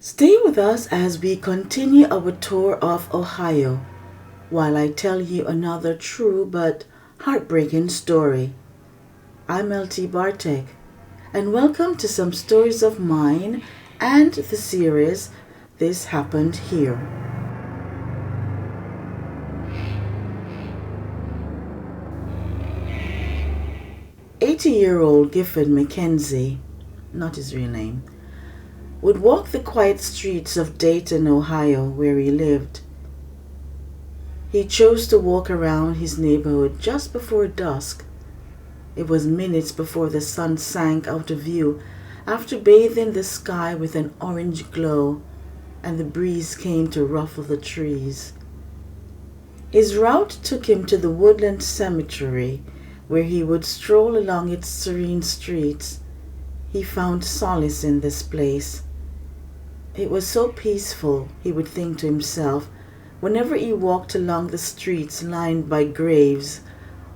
Stay with us as we continue our tour of Ohio while I tell you another true but heartbreaking story. I'm LT Bartek, and welcome to Some Stories of Mine and the series This Happened Here. 80-year-old Gifford Mackenzie, not his real name, would walk the quiet streets of Dayton, Ohio, where he lived. He chose to walk around his neighborhood just before dusk. It was minutes before the sun sank out of view after bathing the sky with an orange glow, and the breeze came to ruffle the trees. His route took him to the Woodland Cemetery, where he would stroll along its serene streets. He found solace in this place. It was so peaceful, he would think to himself, whenever he walked along the streets lined by graves,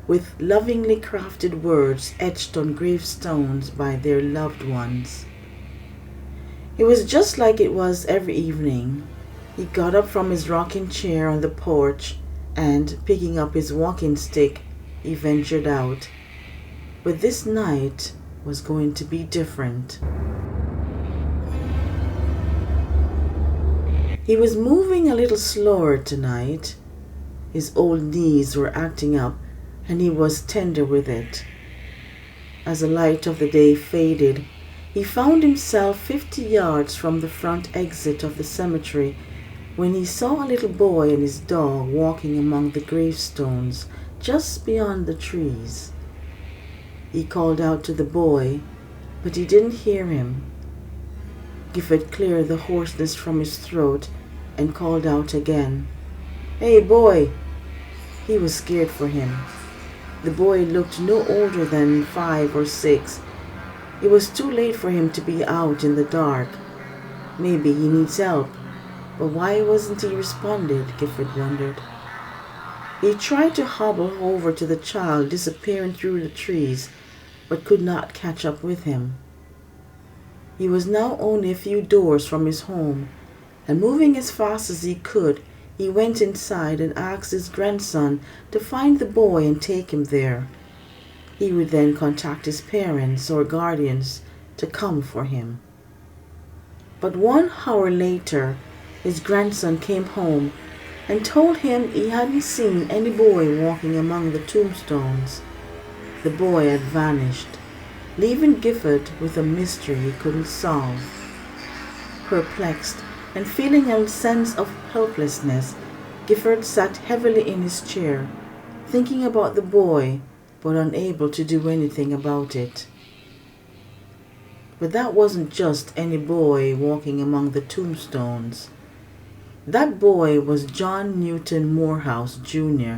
with lovingly crafted words etched on gravestones by their loved ones. It was just like it was every evening. He got up from his rocking chair on the porch and, picking up his walking stick, he ventured out. But this night was going to be different. He was moving a little slower tonight. His old knees were acting up, and he was tender with it. As the light of the day faded, he found himself 50 yards from the front exit of the cemetery when he saw a little boy and his dog walking among the gravestones just beyond the trees. He called out to the boy, but he didn't hear him. Gifford cleared the hoarseness from his throat and called out again, "Hey, boy!" He was scared for him. The boy looked no older than 5 or 6. It was too late for him to be out in the dark. Maybe he needs help, but why wasn't he responded, Gifford wondered. He tried to hobble over to the child disappearing through the trees, but could not catch up with him. He was now only a few doors from his home, and moving as fast as he could, he went inside and asked his grandson to find the boy and take him there. He would then contact his parents or guardians to come for him. But 1 hour later, his grandson came home and told him he hadn't seen any boy walking among the tombstones. The boy had vanished, leaving Gifford with a mystery he couldn't solve. Perplexed and feeling a sense of helplessness, Gifford sat heavily in his chair, thinking about the boy, but unable to do anything about it. But that wasn't just any boy walking among the tombstones. That boy was John Newton Morehouse, Jr.,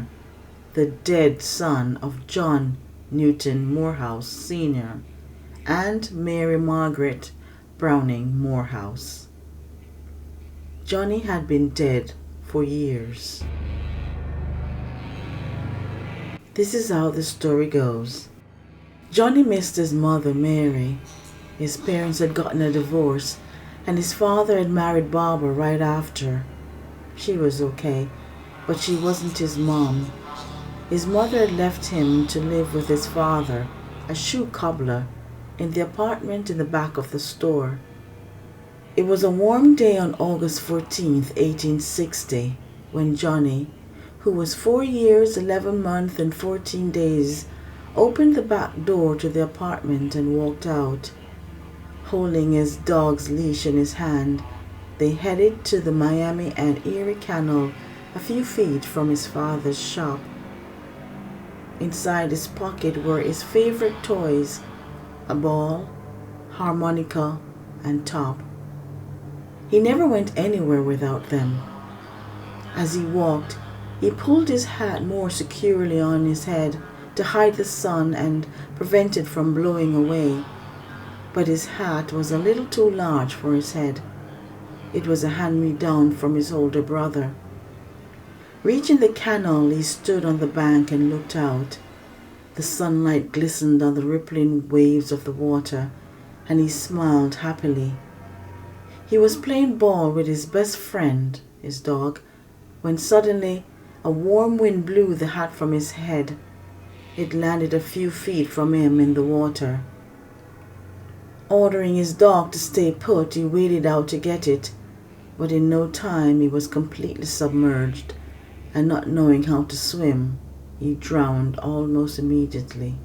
the dead son of John Newton Morehouse, Sr., and Mary Margaret Browning Morehouse. Johnny had been dead for years. This is how the story goes. Johnny missed his mother, Mary. His parents had gotten a divorce, and his father had married Barbara right after. She was okay, but she wasn't his mom. His mother had left him to live with his father, a shoe cobbler, in the apartment in the back of the store. It was a warm day on August 14th, 1860, when Johnny, who was 4 years, 11 months, and 14 days, opened the back door to the apartment and walked out. Holding his dog's leash in his hand, they headed to the Miami and Erie Canal, a few feet from his father's shop. Inside his pocket were his favorite toys, a ball, harmonica, and top. He never went anywhere without them. As he walked, he pulled his hat more securely on his head to hide the sun and prevent it from blowing away. But his hat was a little too large for his head. It was a hand-me-down from his older brother. Reaching the canal, he stood on the bank and looked out. The sunlight glistened on the rippling waves of the water, and he smiled happily. He was playing ball with his best friend, his dog, when suddenly a warm wind blew the hat from his head. It landed a few feet from him in the water. Ordering his dog to stay put, he waded out to get it, but in no time he was completely submerged, and not knowing how to swim, he drowned almost immediately.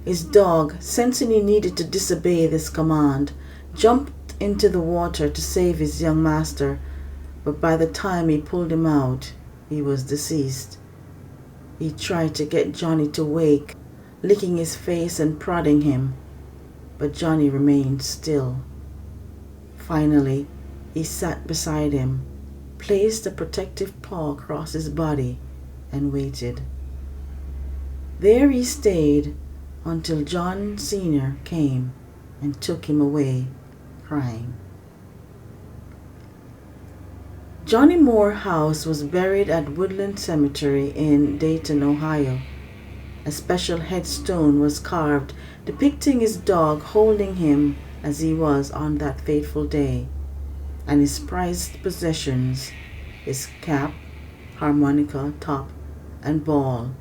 His dog, sensing he needed to disobey this command, jumped into the water to save his young master, but by the time he pulled him out, he was deceased. He tried to get Johnny to wake, licking his face and prodding him, but Johnny remained still. Finally, he sat beside him, placed a protective paw across his body, and waited. There he stayed until John Sr. came and took him away, crying. Johnny Morehouse was buried at Woodland Cemetery in Dayton, Ohio. A special headstone was carved depicting his dog holding him as he was on that fateful day, and his prized possessions, his cap, harmonica, top, and ball,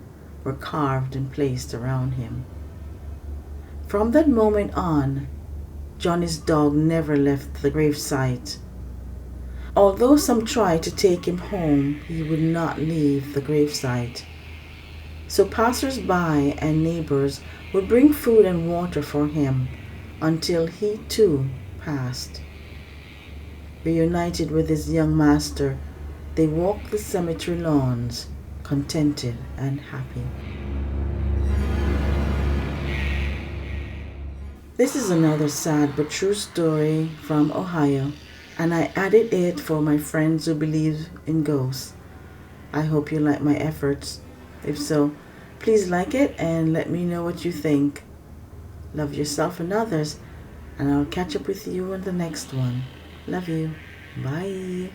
were carved and placed around him. From that moment on, Johnny's dog never left the gravesite. Although some tried to take him home, he would not leave the gravesite. So passers-by and neighbors would bring food and water for him until he too passed. Reunited with his young master, they walked the cemetery lawns, contented and happy. This is another sad but true story from Ohio, and I added it for my friends who believe in ghosts. I hope you like my efforts. If so, please like it and let me know what you think. Love yourself and others, and I'll catch up with you on the next one. Love you. Bye.